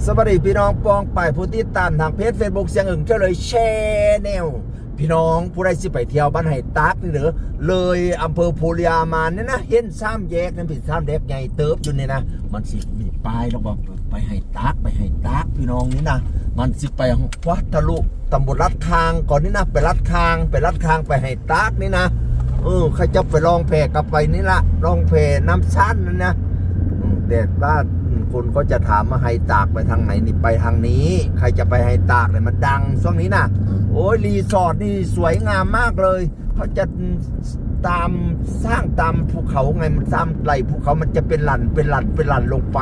สวัสดีพี่น้องปองไปผู้ติดตามทางเพจ Facebook เสียงอึ่งเจ้าเลยแชร์แนวพี่น้องผู้ใดสิไปเที่ยวบ้านไห่ตักนี่หรือเลยอำเภอภูเรียมาเนี่ยนะเห็นซ้ำแยกนั่นผิดซ้ำแยกใหญ่เติบอยู่เนี่ยนะมันสิมีป้ายแล้วบอกไปไห่ตักพี่น้องนี่นะมันสิไปวัดทะลุตำบลลัดคางก่อนนี่นะไปลัดคางไปไห่ตักนี่นะใครจะไปลองแพกลับไปนี่ละลองแพน้ำชั้นนั่นนะเด็ดว่าคนก็จะถามมาไฮตากไปทางไหนนี่ไปทางนี้ใครจะไปไฮตากเลยมันดังช่วงนี้นะโอ้ยรีสอร์ทนี่สวยงามมากเลยเขาจะตามสร้างตามภูเขาไงมันตามไหลภูเขามันจะเป็นหลั่นลงไป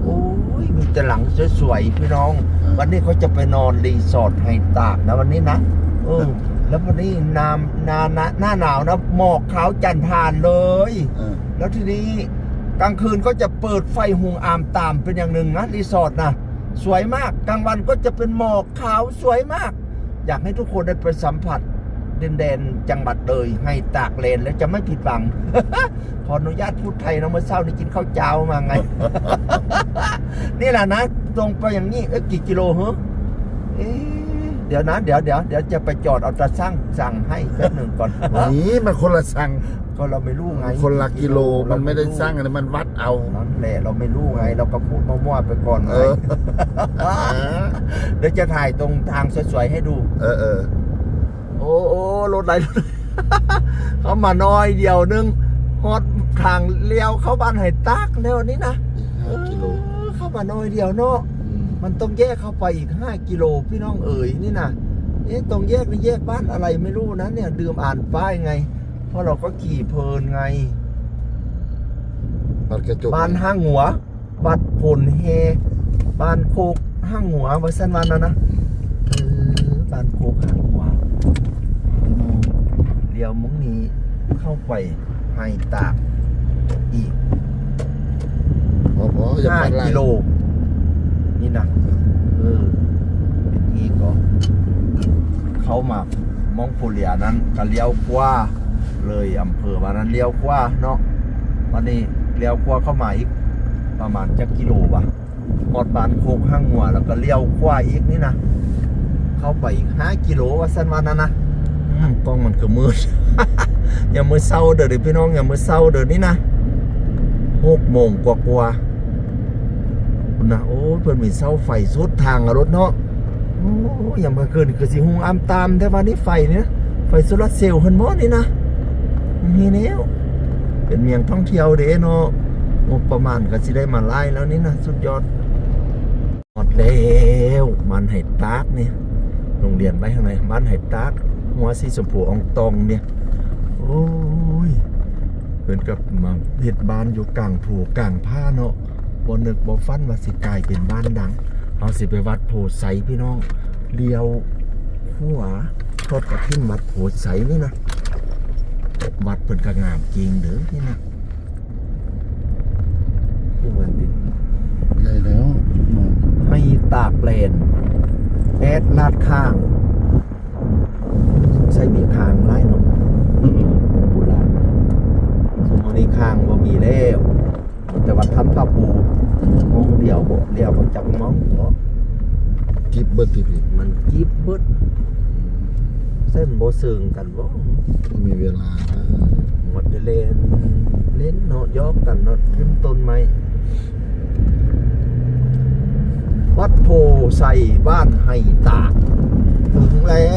โอ้ยมีแต่หลังสวยๆพี่น้องวันนี้เขาจะไปนอนรีสอร์ทไฮตากนะวันนี้นะแล้ววันนี้หน้าหนาวนะหมอกขาวจันทานเลยแล้วทีนี้กลางคืนก็จะเปิดไฟหุงอามตามเป็นอย่างหนึ่งนะรีสอร์ทนะสวยมากกลางวันก็จะเป็นหมอกขาวสวยมากอยากให้ทุกคนได้ไปสัมผัสแดนจังหวัดเลยให้ตากเลนแล้วจะไม่ผิดหวัง ขออนุญาตพูดไทยนะเมื่อเช้านี้กินข้าวเจ้ามาไง นี่แหละนะตรงไปอย่างนี้กี่กิโลเหรอเดี๋ยวนะเดี๋ยวจะไปจอดเอาตาสั่งให้แป๊บหนึ่งก่อนนี่มันคนละสั่งก็เราไม่รู้ไงคนละกิโลมันไม่ได้สร้างอะไรมันวัดเอานั่นแหละเราไม่รู้ไงเราก็พูดมั่วๆไปก่อนไงเดี๋ยวจะถ่ายตรงทางสวยๆให้ดูโอ้รถไหลเขามาน้อยเดียวนึงฮอดทางเลี้ยวเข้าบ้านไห่ตักแล้วนี้นะ5 กิโลเข้ามาน้อยเดียวเนาะมันต้องแยกเข้าไปอีก5 กิโลพี่น้องเอ๋ยนี่นะตรงแยกนี่แยกบ้านอะไรไม่รู้นะเนี่ยดื่มอ่านป้ายไงเพราะเราก็ขี่เพลินไงบ้านห้างหัววัดผลเฮบ้านโคกห้างหัววัดสันวันนะบ้านโคกห้างหัวเดี๋ยวมุ้งนี้เข้าไปให้ตากอีก5 กิโลนี่นะเป็นนี้ก็เข้ามามองภูเรียนั้นก็เลี้ยวขวาเลยอำเภอวันนั้นเลี้ยวขวาเนาะวันนี้เลี้ยวขวาเข้ามาอีกประมาณจะกิโลป่ะหมดบ้านโคกห้างหัวแล้วก็เลี้ยวขวาอีกนี่นะเข้าไปอีก5 กิโลว่าสั้นวันนั้นนะกล้องมันคือมืด อย่ามือเศร้าเด้อพี่น้องอย่ามือเศร้าเด้อนี่นะ6 โมงกว่านะโอ้เพื่อนมีเสาไฟสุดทางรถเนาะโอ้ยังมาเกินคือสิหุงอามตามแต่วันนี้ไฟเนี่ยไฟโซลาร์เซลล์เพิ่นบ่นี่นะนี่แล้วเป็นเมืองท่องเที่ยวเด้เนาะงบประมาณก็สิได้มาไล่แล้วนี่นะสุดยอดหมดแล้วมันไห่ตักเนี่ยโรงเรียนไปข้างในมันไห่ตักหัวสีชมพูอองตองเนี่ยโอ้ยเพิ่นกับมาเฮ็ดบ้านอยู่กลางภูกลางผ้าเนาะบ่นึกบ่ฟันว่าสิกลายเป็นบ้านดังเอาสิไปวัดโพไสพี่น้องเลี้ยวขวาทอดกระทิ้นวัดโพไสนี่นะวัดเพิ่นก็งามจริงเด้อนี่นะผู้วันติได้แล้วให้ตากเลนแอดลาดข้างใส่มีคางไล่เนาะโบราณสมัยนี้คางบ่มีแล้วแต่วัดทำผ้าปูมองเดียวบ่เดียวบ่จับมองบ่กิบเบิดทีมันกิบเบิดเส้นบ่ซึ่งกันบ่มีเวลาหมดเล่นเนาะยอกกันเนาะขึ้นต้นไม้วัดโพไสบ้านไห่ตากถึงแล้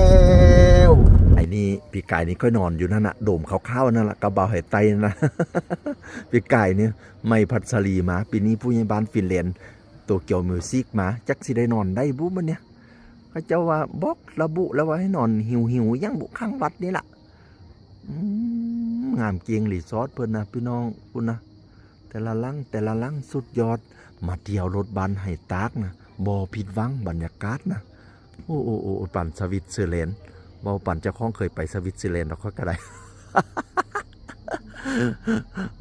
วไอ้นี่ปีกายนี่ค่อยนอนอยู่นั่นน่ะโดมขาวๆนั่นล่ะกระเบาไห่ไตนะปีกายเนี่ยไม่พัสรีมาปีนี้ผู้ใหญ่บ้านฟินแลนด์โตเกียวมิวสิกมาจักสิได้นอนได้บุมันเนี่ยเขาเจ้าว่าบอกระบุแล้วว่าให้นอนหิวยังบุข้างวัดนี่ล่ะงามเกียงรีสอร์ทเพิ่นนะพี่น้องคุณนะแต่ละลังสุดยอดมาเที่ยวรถบัสไห่ตากนะบ่ผิดหวังบรรยากาศนะโอ้ปั่นสวิตเซอร์แลนด์บ่ปั่นเจ้าของเคยไปสวิตเซอร์แลนด์แล้วก็ได้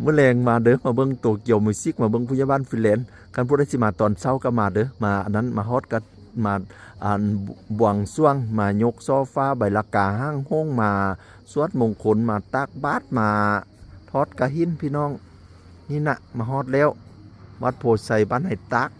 เมื่อแรงมาเด้อมาเบิ่งโตเกียวมิวสิกมาเบิ่งผู้ใหญ่บ้านฟินแลนด์คันผู้ใดสิมาตอนเช้าก็มาเด้อมาอันนั้นมาฮอดกันมาบวงสรวงมายกโซฟาใบละกาห้างห้องมาสวดมงคลมาตักบาตรมาทอดกระหินพี่น้องนี่นะมาฮอดแล้ววัดโพไสบ้านไห่ตัก